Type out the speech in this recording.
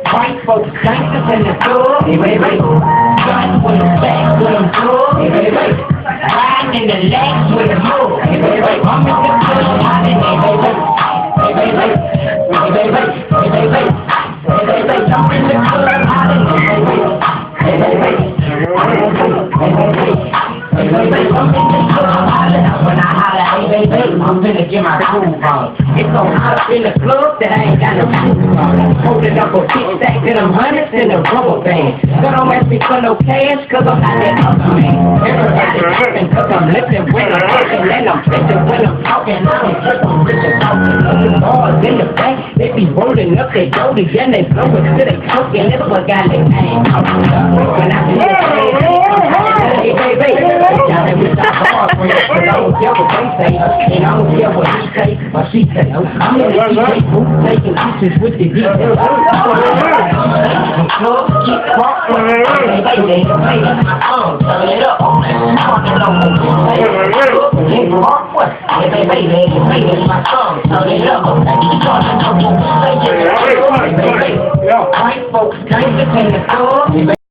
White folks, gangsters in the store, guns with them back with them too, riding in the legs with the move, I'm in the club, hiding I'm in the club, when I holler, hey baby, I'm finna get my groove on. It's so hot up in the club that I ain't got no shoes on. Holding up a big stack of them hundreds in a rubber band. So don't ask me for no cash, cause I'm not that other man. Everybody laughing cause I'm lifting when I'm talking, and I'm fishing when I'm talking. I don't trip, I'm rich and talking. The bars in the back, they be rolling up their shoulders and they blow it till they choking. That's what got their name out. When I see the hey baby, y'all ain't with our bars, cause I don't care what they say, and I don't care what he say or she say. I'm in the DJ booth taking pictures with the DJ. Club, keep walking, they my phone, turn it up. I want to know who you walk what? They my phone, turn it up. White folks, gangsters in the club.